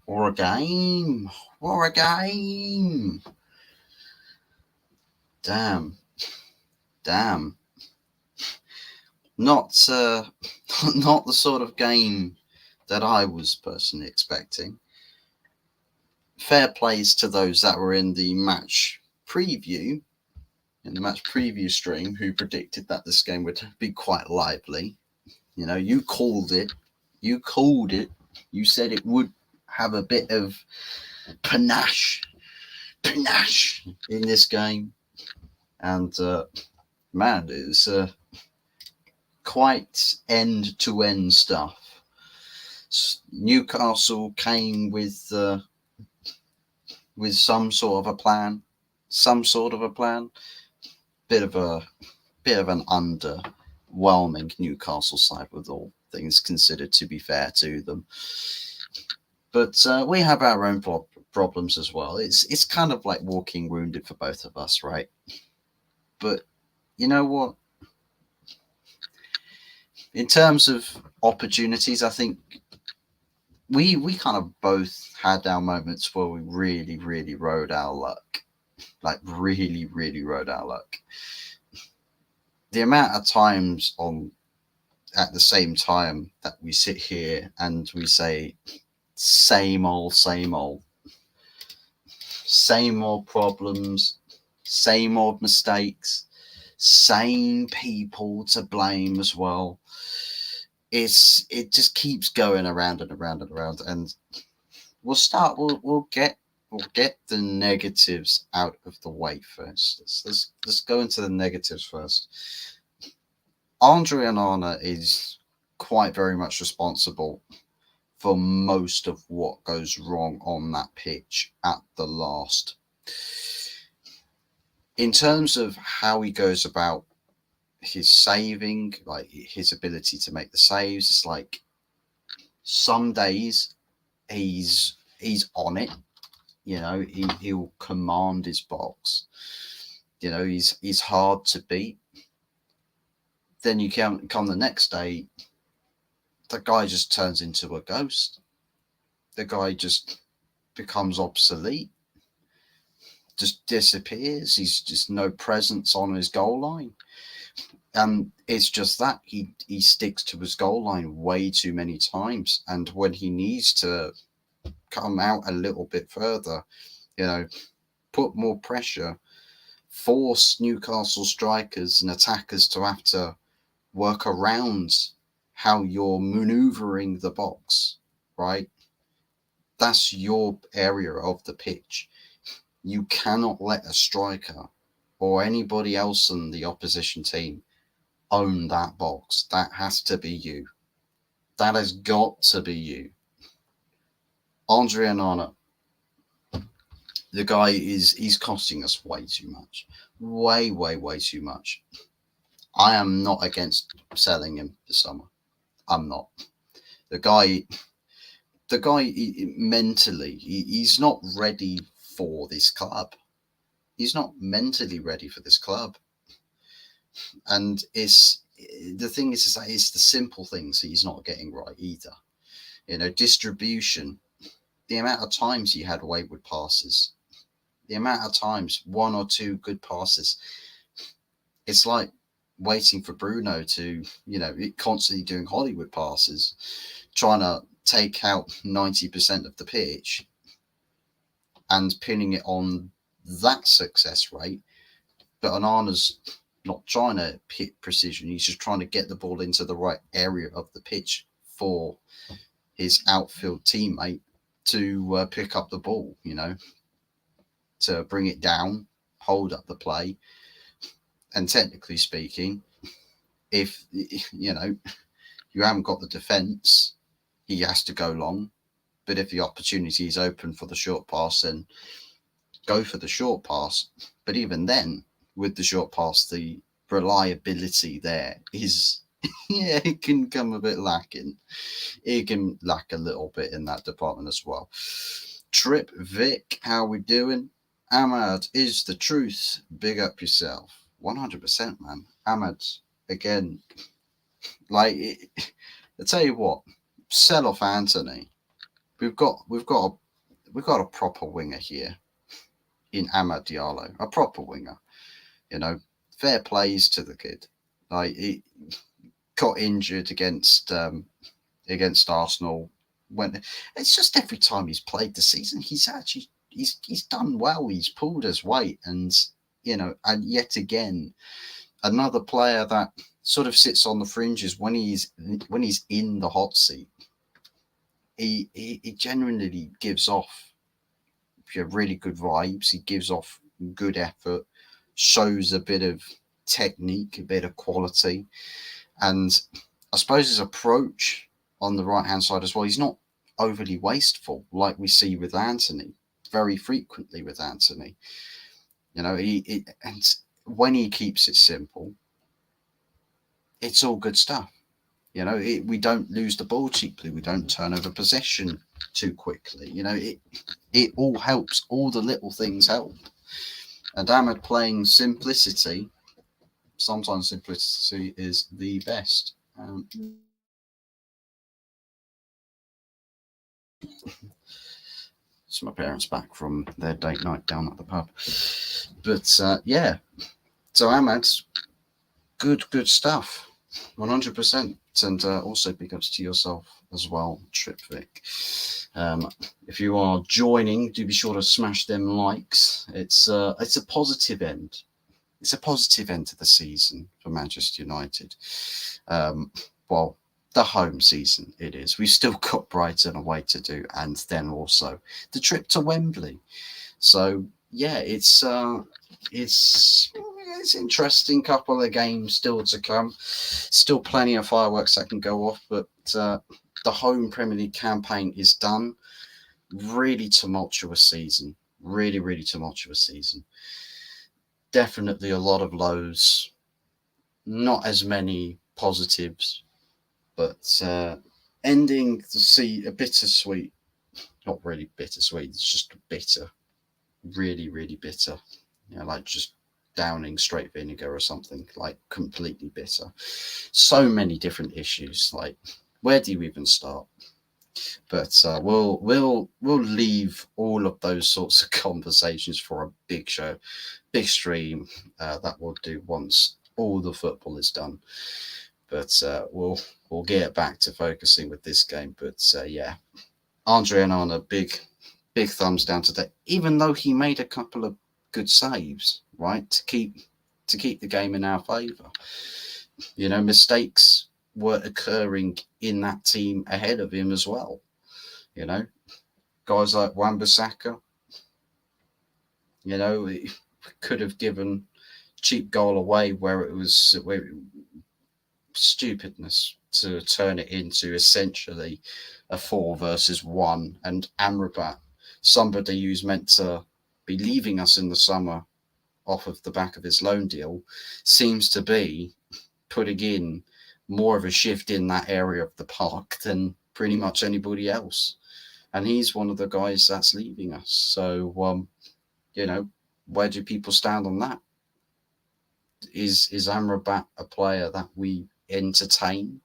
Or a game. Or a game. Damn. Damn. Not not the sort of game that I was personally expecting. Fair plays to those that were in the preview, match preview stream, who predicted that this game would be quite lively. You know, you called it. You called it. You said it would have a bit of panache in this game. And man, it's quite end to end stuff. Newcastle came with some sort of a plan. Bit of an underwhelming Newcastle side, with all things considered, to be fair to them. But we have our own problems as well. It's kind of like walking wounded for both of us, right? But you know what? In terms of opportunities, I think we kind of both had our moments where we really rode our luck. Like really rode our luck. The amount of times on at the same time that we sit here and we say same old, same old, same old problems, same old mistakes, same people to blame as well. It just keeps going around and around and around, and we'll get the negatives out of the way first. Let's go into the negatives first. Andre Onana is quite very much responsible for most of what goes wrong on that pitch at the last. In terms of how he goes about his saving, like his ability to make the saves, it's like some days he's on it. You know, he'll command his box. You know, he's hard to beat. Then you come the next day, the guy just turns into a ghost. The guy just becomes obsolete, just disappears. He's just no presence on his goal line. And it's just that he sticks to his goal line way too many times. And when he needs to come out a little bit further, you know, put more pressure, force Newcastle strikers and attackers to have to work around how you're maneuvering the box, right? That's your area of the pitch. You cannot let a striker or anybody else in the opposition team own that box. That has to be you. That has got to be you. Andre Onana, the guy he's costing us way too much. Way too much. I am not against selling him this summer. I'm not. The guy mentally, he's not ready for this club. He's not mentally ready for this club. And the thing is that it's the simple things that he's not getting right either. You know, distribution, the amount of times he had wayward passes, the amount of times one or two good passes. It's like waiting for Bruno to, constantly doing Hollywood passes, trying to take out 90% of the pitch and pinning it on that success rate. But Onana's not trying to hit precision. He's just trying to get the ball into the right area of the pitch for his outfield teammate to pick up the ball, to bring it down, hold up the play. And technically speaking, if, you haven't got the defence, he has to go long. But if the opportunity is open for the short pass, then go for the short pass. But even then, with the short pass, the reliability there is, it can come a bit lacking. It can lack a little bit in that department as well. Trip Vic, how we doing? Ahmad is the truth. Big up yourself. 100%, man. Ahmad, again, I tell you what, sell off Anthony. we've got a proper winger here in Amad Diallo, a proper winger. You know, fair plays to the kid. Like he got injured against Arsenal. When it's just every time he's played the season, he's done well. He's pulled his weight, and and yet again, another player that sort of sits on the fringes when he's in the hot seat. He genuinely gives off really good vibes. He gives off good effort, shows a bit of technique, a bit of quality, and I suppose his approach on the right hand side as well. He's not overly wasteful like we see with Anthony, very frequently with Anthony. And when he keeps it simple, it's all good stuff. We don't lose the ball cheaply. We don't turn over possession too quickly. It all helps. All the little things help. And Ahmed playing simplicity, sometimes simplicity is the best. It's my parents back from their date night down at the pub. But yeah, so Ahmed's good stuff. 100%. And also big ups to yourself as well, Tripvik. If you are joining, do be sure to smash them likes. It's a positive end. It's a positive end to the season for Manchester United. Well, the home season it is. We've still got Brighton away to do, and then also the trip to Wembley. So yeah, it's interesting couple of games still to come. Still plenty of fireworks that can go off, but the home Premier League campaign is done. Really tumultuous season. Really tumultuous season. Definitely a lot of lows. Not as many positives, but ending to see a bittersweet. Not really bittersweet. It's just bitter. Really bitter. Like just downing straight vinegar or something, like completely bitter. So many different issues. Like, where do you even start? But we'll leave all of those sorts of conversations for a big show, big stream that we'll do once all the football is done. But we'll get back to focusing with this game. But yeah, Andre Onana, big thumbs down today. Even though he made a couple of good saves, right, to keep the game in our favour. Mistakes were occurring in that team ahead of him as well. Guys like Wan-Bissaka, could have given cheap goal away where it was stupidness to turn it into essentially a 4 versus 1. And Amrabat, somebody who's meant to be leaving us in the summer off of the back of his loan deal, seems to be putting in more of a shift in that area of the park than pretty much anybody else. And he's one of the guys that's leaving us. So, where do people stand on that? Is Amrabat a player that we entertain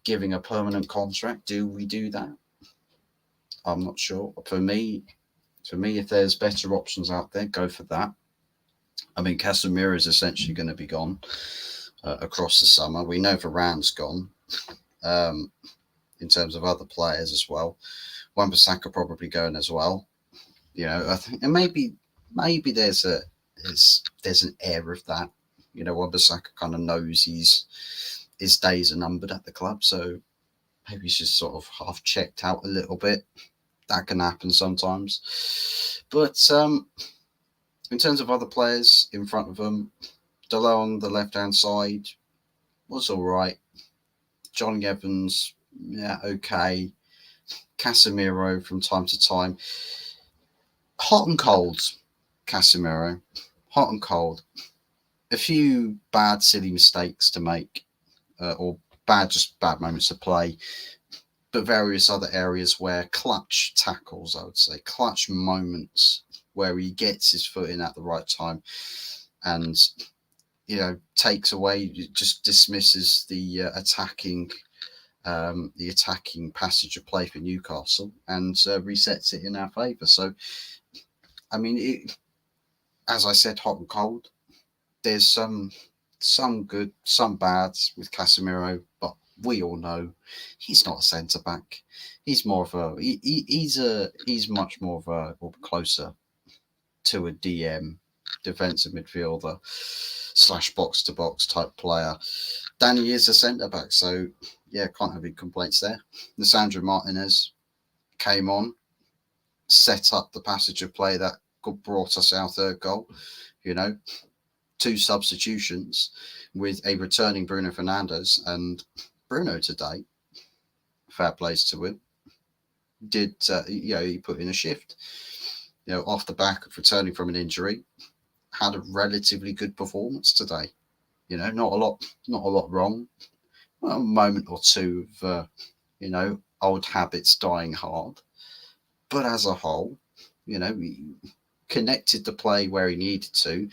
giving a permanent contract? Do we do that? I'm not sure. For me, if there's better options out there, go for that. I mean, Casemiro is essentially going to be gone across the summer. We know Varane's gone. In terms of other players as well, Wan-Bissaka probably going as well. I think, and maybe there's an air of that. Wan-Bissaka kind of knows his days are numbered at the club, so maybe he's just sort of half checked out a little bit. That can happen sometimes. But in terms of other players in front of them, Delo on the left-hand side was all right. Johnny Evans, yeah, okay. Casemiro from time to time. Hot and cold, Casemiro. Hot and cold. A few bad, silly mistakes to make, or bad moments to play, but various other areas where clutch tackles, I would say, clutch moments where he gets his foot in at the right time and, takes away, just dismisses the attacking the attacking passage of play for Newcastle and resets it in our favour. So, I mean, as I said, hot and cold. There's some good, some bad with Casemiro, but we all know he's not a centre back. He's more of a he's much more of a, or closer to a DM, defensive midfielder / box to box type player. Danny is a centre back, so yeah, can't have any complaints there. Lisandro Martinez came on, set up the passage of play that brought us our third goal. You know, 2 substitutions with a returning Bruno Fernandes, and Bruno today, fair plays to him, did he put in a shift. Off the back of returning from an injury, had a relatively good performance today. Not a lot wrong. Well, a moment or two of old habits dying hard, but as a whole, he connected the play where he needed to,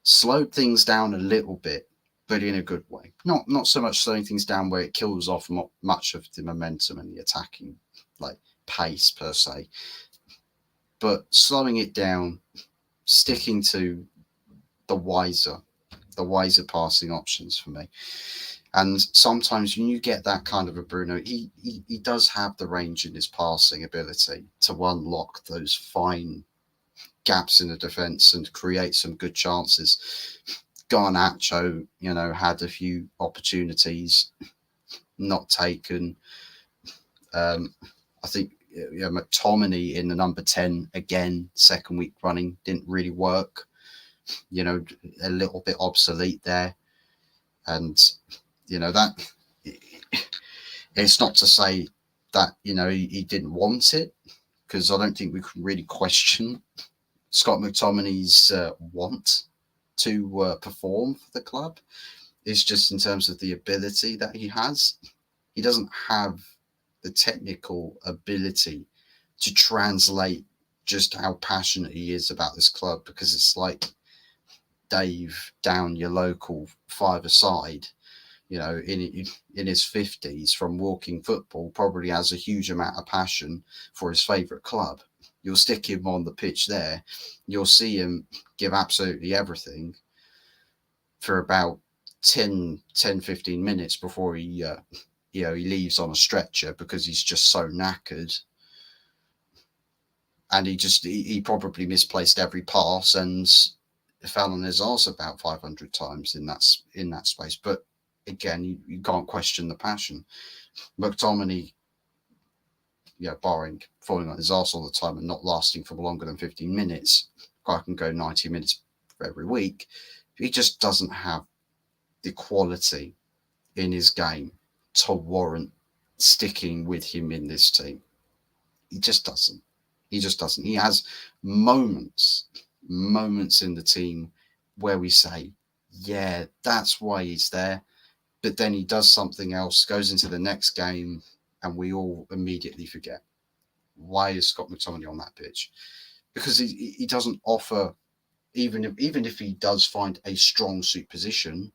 slowed things down a little bit, but in a good way. Not so much slowing things down where it kills off much of the momentum and the attacking pace per se, but slowing it down, sticking to the wiser passing options for me. And sometimes when you get that kind of a Bruno, he does have the range in his passing ability to unlock those fine gaps in the defence and create some good chances. Garnacho, had a few opportunities not taken. I think McTominay in the number 10 again, second week running, didn't really work. A little bit obsolete there, and that it's not to say that he didn't want it, because I don't think we can really question Scott McTominay's want to perform for the club. It's just in terms of the ability that he has. He doesn't have the technical ability to translate just how passionate he is about this club, because it's like Dave down your local five-a-side, in his 50s from walking football, probably has a huge amount of passion for his favourite club. You'll stick him on the pitch there, you'll see him give absolutely everything for about 10-15 minutes before he leaves on a stretcher, because he's just so knackered. And he probably misplaced every pass and fell on his arse about 500 times in that space. But again, you can't question the passion. McTominay, barring falling on his arse all the time and not lasting for longer than 15 minutes, I can go 90 minutes for every week. He just doesn't have the quality in his game to warrant sticking with him in this team. He just doesn't. He has moments in the team where we say, yeah, that's why he's there. But then he does something else, goes into the next game, and we all immediately forget. Why is Scott McTominay on that pitch? Because he doesn't offer, even if he does find a strong suit position,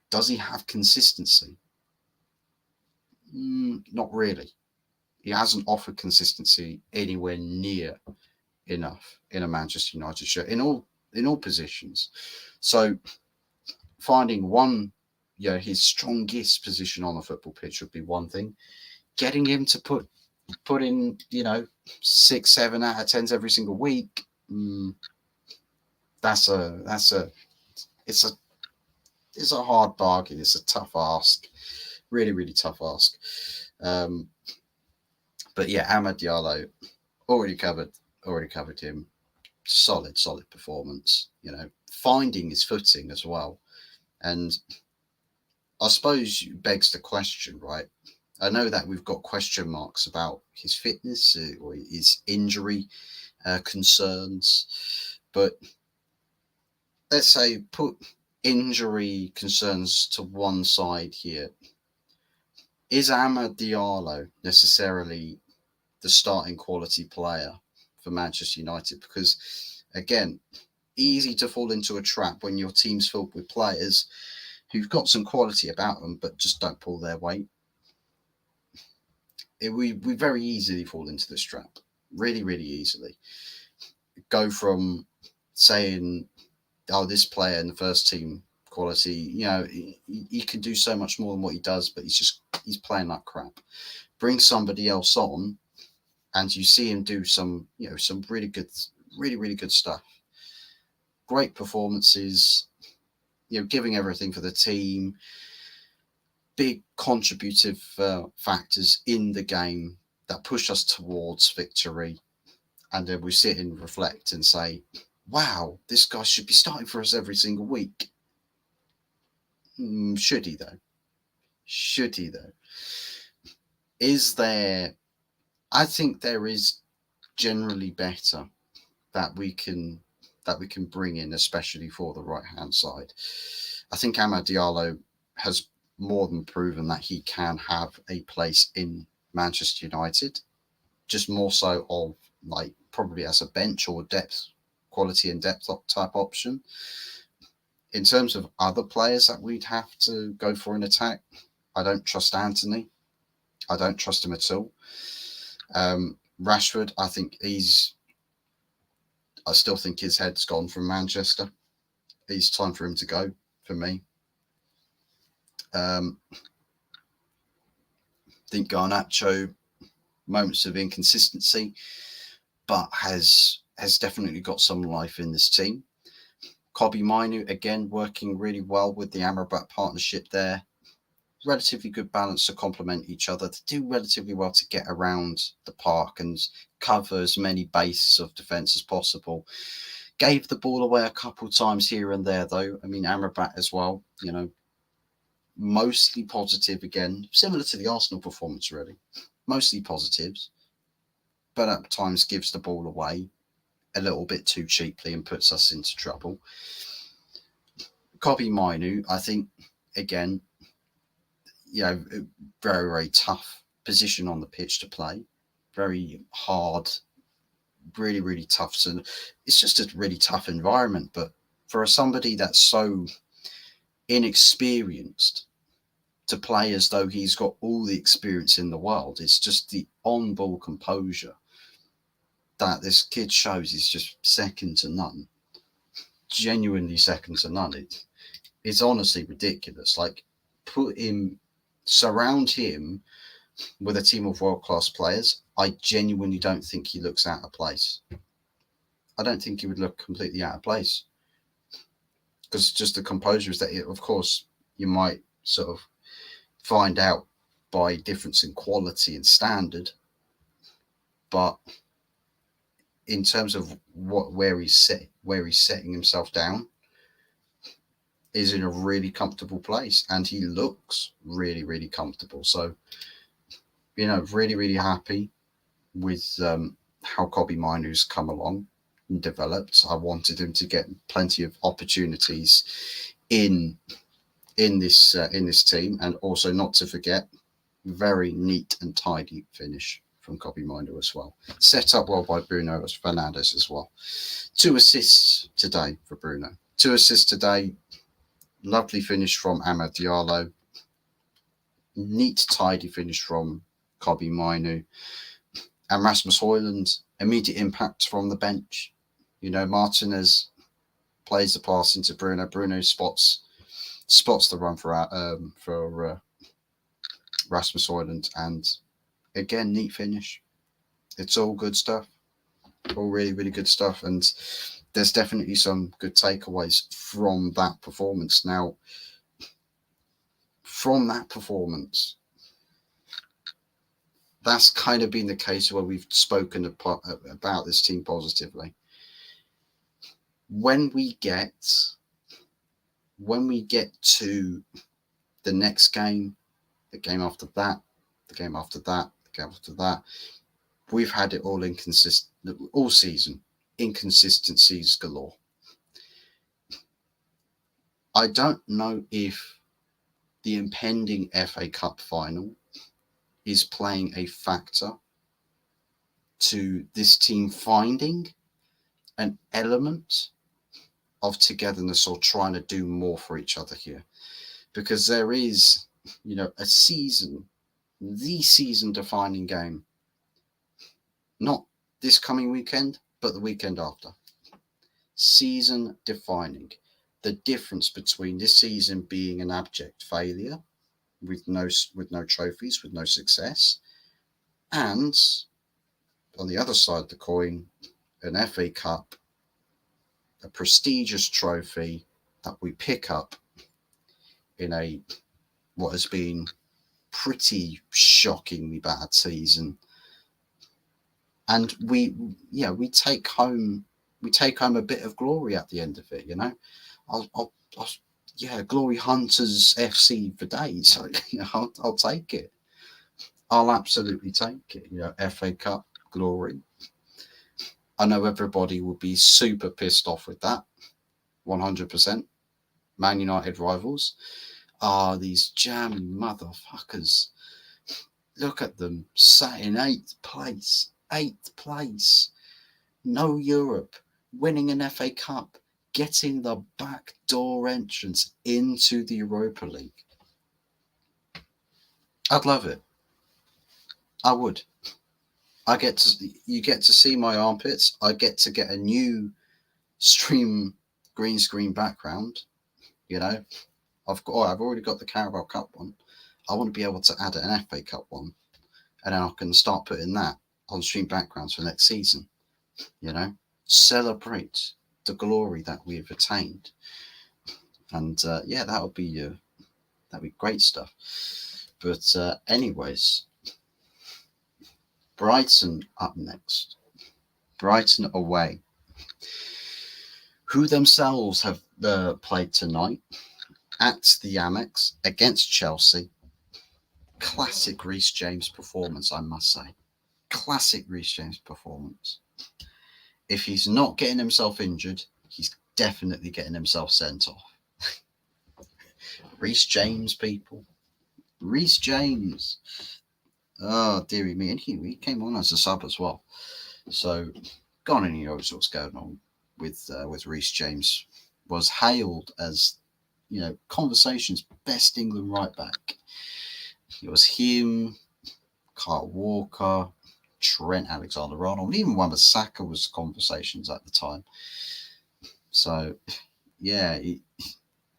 does he have consistency? Not really. He hasn't offered consistency anywhere near enough in a Manchester United shirt in all positions. So finding one, his strongest position on the football pitch would be one thing. Getting him to put in 6, 7 out of 10s every single week, it's a hard bargain. It's a tough ask, really, really tough ask. But yeah, Amad Diallo, already covered him. Solid performance. Finding his footing as well, and I suppose it begs the question, right? I know that we've got question marks about his fitness or his injury concerns, but let's say put injury concerns to one side here. Is Amad Diallo necessarily the starting quality player for Manchester United? Because, again, easy to fall into a trap when your team's filled with players who've got some quality about them but just don't pull their weight. we very easily fall into this trap. Really, really easily. Go from saying, "Oh, this player in the first team quality, he can do so much more than what he does, but he's playing like crap." Bring somebody else on, and you see him do some really good, really, really good stuff. Great performances, giving everything for the team, big contributive factors in the game that push us towards victory. And then we sit and reflect and say, wow, this guy should be starting for us every single week. Should he though? Should he though? Is there? I think there is generally better that we can bring in, especially for the right hand side. I think Amad Diallo has more than proven that he can have a place in Manchester United, just more so of like probably as a bench or depth, quality and depth type option. In terms of other players that we'd have to go for an attack, I don't trust Anthony. I don't trust him at all. Rashford, I still think his head's gone from Manchester. It's time for him to go for me. I think Garnacho, moments of inconsistency, but has definitely got some life in this team. Kobbie Mainoo, again, working really well with the Amrabat partnership there. Relatively good balance to complement each other. They do relatively well to get around the park and cover as many bases of defence as possible. Gave the ball away a couple times here and there, though. I mean, Amrabat as well, mostly positive again, similar to the Arsenal performance, really. Mostly positives, but at times gives the ball away a little bit too cheaply and puts us into trouble. Kobbie Mainoo, I think, again, very, very tough position on the pitch to play. Very hard, really, really tough. So it's just a really tough environment. But for somebody that's so inexperienced to play as though he's got all the experience in the world, it's just the on-ball composure that this kid shows is just second to none. Genuinely second to none. It's honestly ridiculous. Like, surround him with a team of world-class players. I genuinely don't think he looks out of place. I don't think he would look completely out of place. Because just the composure is that, of course, you might sort of find out by difference in quality and standard. But in terms of where he's setting himself down, is in a really comfortable place, and he looks really, really comfortable. So, really, really happy with how Kobbie Mainoo's come along and developed. I wanted him to get plenty of opportunities in this team, and also not to forget, very neat and tidy finish from Kobbie Mainoo as well. Set up well by Bruno Fernandes as well. 2 assists today for Bruno. 2 assists today. Lovely finish from Amad Diallo. Neat, tidy finish from Kobbie Mainoo. And Rasmus Højlund, immediate impact from the bench. Martinez plays the pass into Bruno. Bruno spots the run for Rasmus Højlund, and again, neat finish. It's all good stuff. All really, really good stuff, and there's definitely some good takeaways from that performance. Now, from that performance, that's kind of been the case where we've spoken about this team positively. When we get to the next game, the game after that, the game after that, the game after that, we've had it all inconsistent all season. Inconsistencies galore. I don't know if the impending FA Cup final is playing a factor to this team finding an element of togetherness or trying to do more for each other here. Because there is, a season the season-defining game. Not this coming weekend, but the weekend after. Season-defining. The difference between this season being an abject failure with no trophies, with no success, and on the other side of the coin, an FA Cup, a prestigious trophy that we pick up in a what has been pretty shockingly bad season, and we take home a bit of glory at the end of it. I'll glory hunters FC for days. So, I'll take it. I'll absolutely take it. FA Cup glory. I know everybody will be super pissed off with that. 100%. Man United rivals. These jamming motherfuckers. Look at them, sat in 8th place. 8th place. No Europe. Winning an FA Cup. Getting the backdoor entrance into the Europa League. I'd love it. I would. You get to see my armpits. I get to get a new green screen background. I've already got the Carabao Cup one. I want to be able to add an FA Cup one, and then I can start putting that on stream backgrounds for next season. Celebrate the glory that we've attained, and that'd be great stuff. But anyways, Brighton up next. Brighton away, who themselves have played tonight at the Amex against Chelsea. Classic Reece James performance, I must say. Classic Reece James performance. If he's not getting himself injured, he's definitely getting himself sent off. Reece James, people. Reece James. Oh, dearie me. And he came on as a sub as well. So, God only knows what's going on with Reece James. Was hailed as, conversation's best England right back. It was him, Kyle Walker, Trent Alexander-Arnold, even Wan-Bissaka was conversations at the time. So, it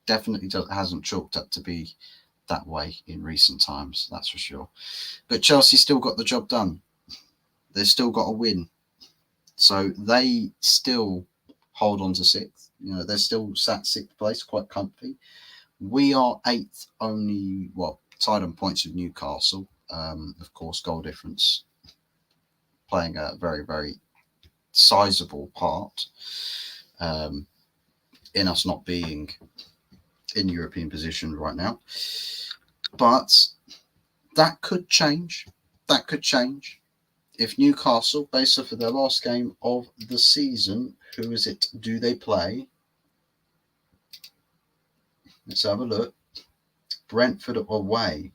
definitely hasn't chalked up to be that way in recent times, that's for sure. But Chelsea still got the job done. They've still got a win. So they still hold on to 6th. They're still sat 6th place, quite comfy. We are 8th, only, tied on points with Newcastle. Of course, goal difference playing a very, very sizable part in us not being in European position right now. But that could change. If Newcastle, based off of their last game of the season, who is it? Do they play? Let's have a look. Brentford away.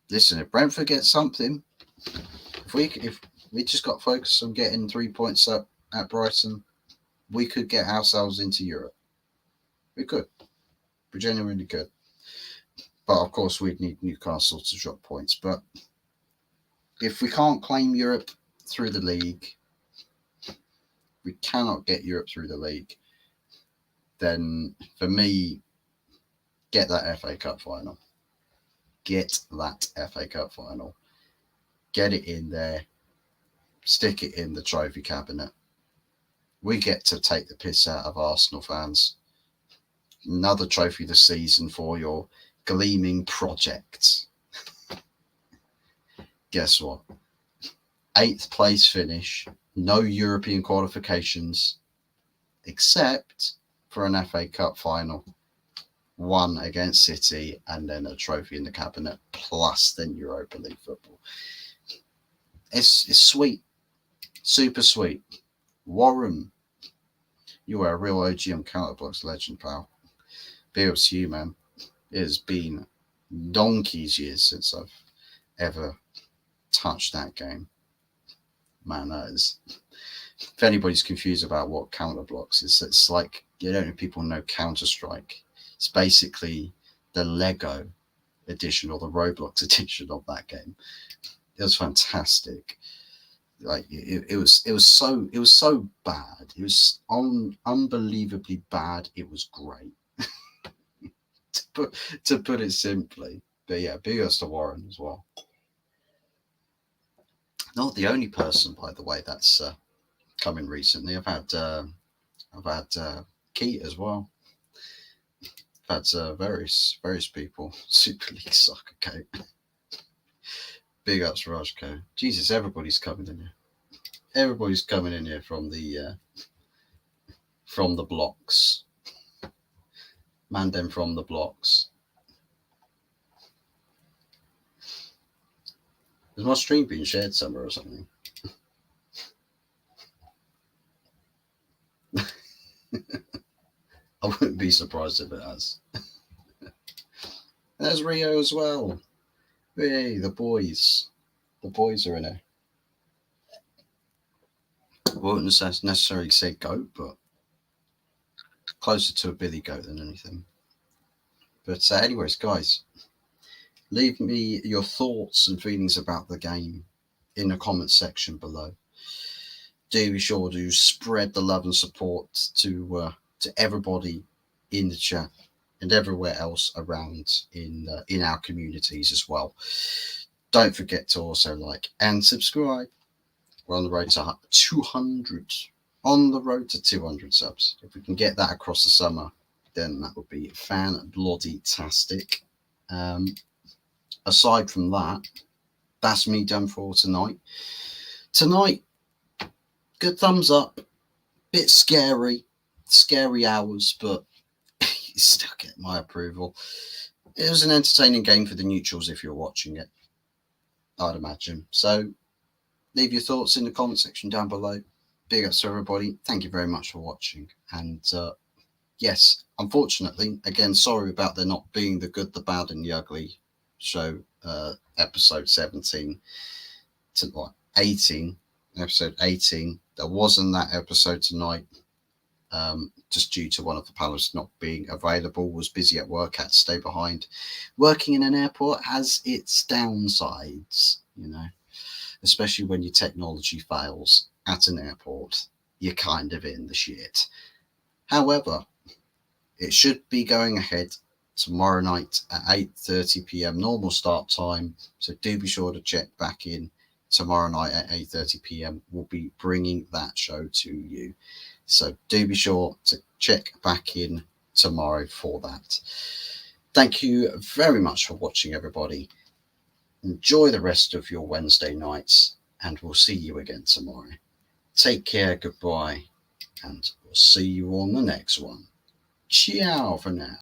Listen, if Brentford gets something, if we just got focused on getting 3 points up at Brighton, we could get ourselves into Europe. We could. We genuinely could. But of course, we'd need Newcastle to drop points. But if we can't claim Europe through the league, we cannot get Europe through the league, then for me, get that FA Cup final. Get that FA Cup final. Get it in there. Stick it in the trophy cabinet. We get to take the piss out of Arsenal fans. Another trophy this season for your gleaming project. Guess what? 8th place finish. No European qualifications. Except for an FA Cup final. 1 against City, and then a trophy in the cabinet, plus then Europa League football. It's sweet. Super sweet. Warren, you are a real OG on Counterblocks legend, pal. Bills to you, man. It has been donkey's years since I've ever touched that game. Man, that is... If anybody's confused about what Counterblocks is, it's like, people know Counter-Strike. It's basically the Lego edition or the Roblox edition of that game. It was fantastic. Like it was so bad. It was unbelievably bad. It was great to put it simply. But yeah, big ups to Warren as well. Not the only person, by the way, that's come in recently. I've had Keat as well. I've had various people. Super League Soccer Coat. Big ups Rajko. Jesus, everybody's coming in here. Everybody's coming in here from the blocks. Mandem from the blocks. Is my stream being shared somewhere or something? I wouldn't be surprised if it has. There's Rio as well. Hey, the boys. The boys are in it. I wouldn't necessarily say goat, but closer to a Billy goat than anything. But anyways, guys, leave me your thoughts and feelings about the game in the comments section below. Do be sure to spread the love and support to everybody in the chat and everywhere else around in our communities as well. Don't forget to also like and subscribe. We're on the road to 200. On the road to 200 subs. If we can get that across the summer, then that would be fan-bloody-tastic. Aside from that, that's me done for tonight. Tonight, good thumbs up. Bit scary hours, but you still get my approval. It was an entertaining game for the neutrals if you're watching it, I'd imagine. So leave your thoughts in the comment section down below. Big ups to everybody. Thank you very much for watching. And yes, unfortunately, again, sorry about there not being the good, the bad, and the ugly show, episode 17 to what, 18, episode 18. There wasn't that episode tonight, just due to one of the panelists not being available, was busy at work, had to stay behind. Working in an airport has its downsides, you know, especially when your technology fails at an airport, you're kind of in the shit. However, it should be going ahead tomorrow night at 8:30 p.m. normal start time. So do be sure to check back in tomorrow night at 8:30 p.m. We'll be bringing that show to you. So do be sure to check back in tomorrow for that. Thank you very much for watching, everybody. Enjoy the rest of your Wednesday nights, and we'll see you again tomorrow. Take care, goodbye, and we'll see you on the next one. Ciao for now.